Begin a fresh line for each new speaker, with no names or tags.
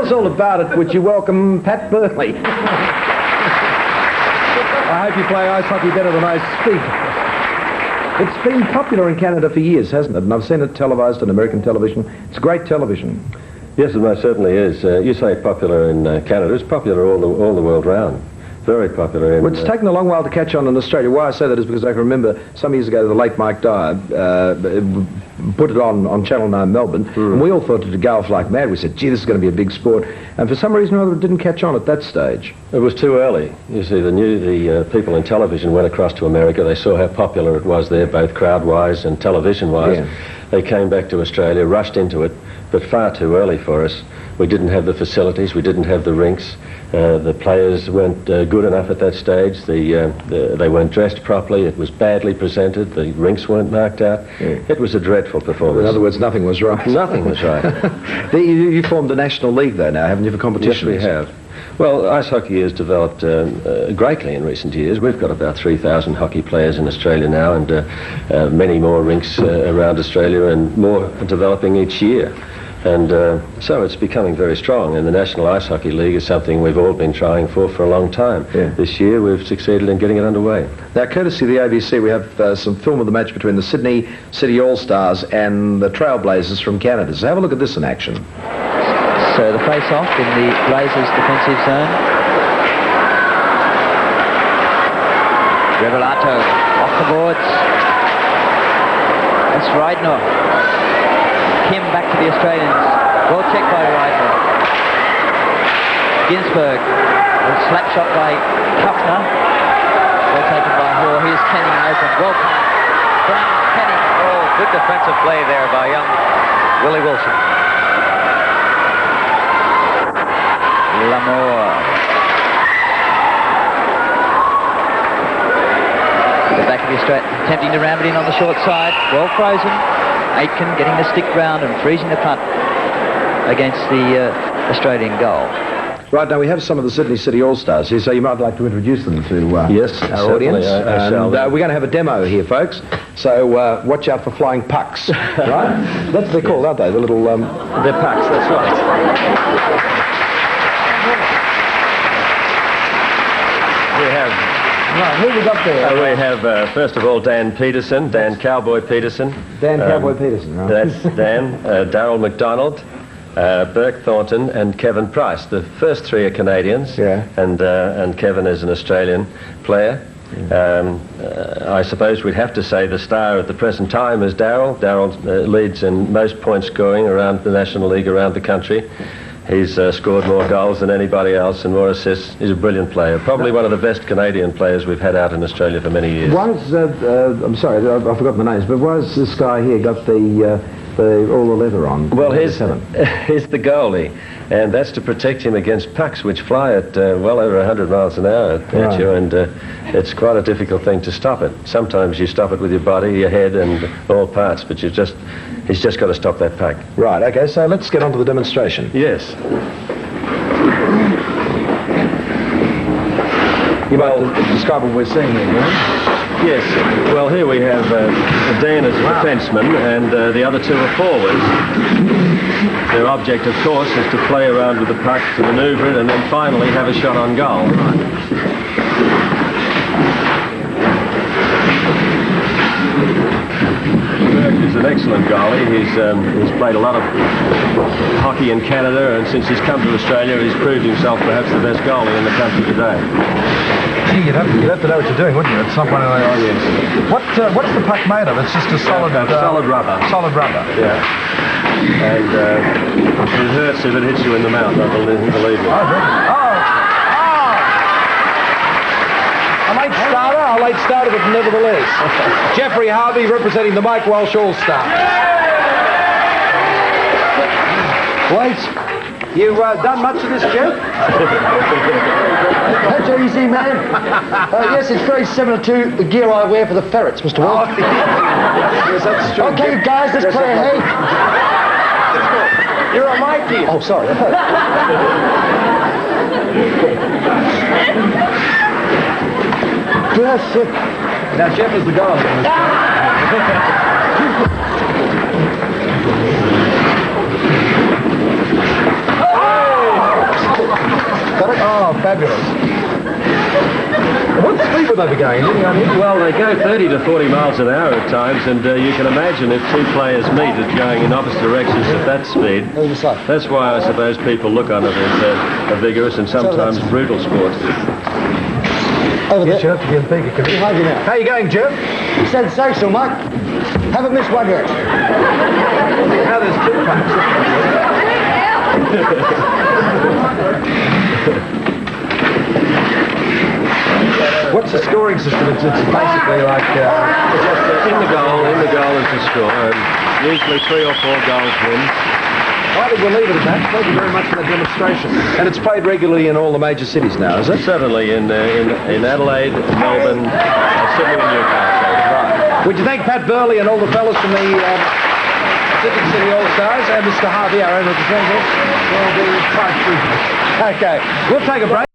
us all about it. Would you welcome Pat Burnley?
I hope you play ice hockey better than I speak.
It's been popular in Canada for years, hasn't it? And I've seen it televised on American television. It's great television.
Yes, it most certainly is. You say popular in Canada. It's popular all the world round. Very popular.
Well, it's taken a long while to catch on in Australia. Why I say that is because I can remember some years ago the late Mike Dyer put it on Channel 9 Melbourne, and we all thought it'd go off like mad. We said, gee, this is going to be a big sport. And for some reason or other, it didn't catch on at that stage.
It was too early. You see, the people in television went across to America. They saw how popular it was there, both crowd-wise and television-wise.
Yeah.
They came back to Australia, rushed into it, but far too early for us. We didn't have the facilities. We didn't have the rinks. The players weren't good enough at that stage. They weren't dressed properly. It was badly presented. The rinks weren't marked out. Yeah. It was a dreadful performance.
In other words, nothing was right.
Nothing was right.
You formed a national league, though, now, haven't you, for competitions?
Yes, we have. Well, ice hockey has developed greatly in recent years. We've got about 3,000 hockey players in Australia now, and many more rinks around Australia, and more developing each year. And so it's becoming very strong, and the National Ice Hockey League is something we've all been trying for a long time. Yeah. This year we've succeeded in getting it underway.
Now, courtesy of the ABC, we have some film of the match between the Sydney City All-Stars and the Trailblazers from Canada. So have a look at this in action.
So the face-off in the Blazers' defensive zone. Revelato off the boards. That's Reidner. Kim back to the Australians. Well checked by Reidner. Ginsberg. A slap shot by Kuffner. Well taken by Hoare. Here's Kenny open. Well passed. Brown, Kenny.
Oh, good defensive play there by young Willie Wilson.
Lamour. The back of the Australian, attempting to ram it in on the short side. Well frozen. Aitken getting the stick round and freezing the punt against the Australian goal.
Right, now we have some of the Sydney City All-Stars here, so you might like to introduce them to
yes,
our audience.
And
we're going to have a demo here, folks, so watch out for flying pucks, right? That's what they're called, aren't they? The little...
They're pucks, that's right. We have...
Right, who have we got there?
We have, first of all, Dan Peterson, Dan Cowboy Peterson.
Dan Cowboy Peterson, right?
That's Dan, Darryl McDonald, Burke Thornton, and Kevin Price. The first three are Canadians,
yeah.
And Kevin is an Australian player. Yeah. I suppose we'd have to say the star at the present time is Darryl. Darryl leads in most point scoring around the National League, around the country. He's scored more goals than anybody else and more assists. He's a brilliant player. Probably one of the best Canadian players we've had out in Australia for many years.
Why is, I'm sorry, I've forgotten the names, but why has this guy here got all the leather on?
Well, he's the goalie, and that's to protect him against pucks which fly at well over 100 miles an hour at you, and it's quite a difficult thing to stop it. Sometimes you stop it with your body, your head, and all parts, but he's just got to stop that puck.
Right, okay, so let's get on to the demonstration.
Yes.
You might describe what we're seeing here, right?
Yes. Well, here we have Dan as a defenseman, and the other two are forwards. Their object, of course, is to play around with the puck, to manoeuvre it, and then finally have a shot on goal. Burke is an excellent goalie. He's played a lot of hockey in Canada, and since he's come to Australia, he's proved himself perhaps the best goalie in the country today.
You'd have to know what you're doing, wouldn't you? At some point, yes. What's the puck made of? It's just a solid
solid rubber.
Solid rubber.
Yeah. And it hurts if it hits you in the mouth, I believe me.
A late starter, but nevertheless. Jeffrey Harvey representing the Mike Walsh All-Stars. Wait, you done much of this, Jeff?
That's easy, man. Yes, it's very similar to the gear I wear for the ferrets, Mr. Wall.
Yes, that's true.
Okay, guys, let's play a hey.
You're on my team.
Oh, sorry.
Now, Jeff is the goalie.
got it?
Oh, fabulous. What speed would they be going? Any idea?
Well, they go 30 to 40 miles an hour at times, and you can imagine if two players meet at going in opposite directions at that speed.
Over the side.
That's why I suppose people look on it as a vigorous and sometimes brutal sport.
Over
Yes, you
there.
have to give a peek.
Behind you now.
How you going, Jeff?
Sensational, mate. Haven't missed one yet.
Now there's two packs. What's the scoring system? It's basically like...
In the goal is the score, and usually 3 or 4 goals win.
I think we'll leave it at that. Thank you very much for that demonstration. And it's played regularly in all the major cities now, is it?
Certainly in Adelaide, Melbourne, Sydney and Newcastle.
Right. Would you thank Pat Burley and all the fellas from the Pacific City All-Stars and Mr. Harvey, our owner of the Central? Okay, we'll take a break.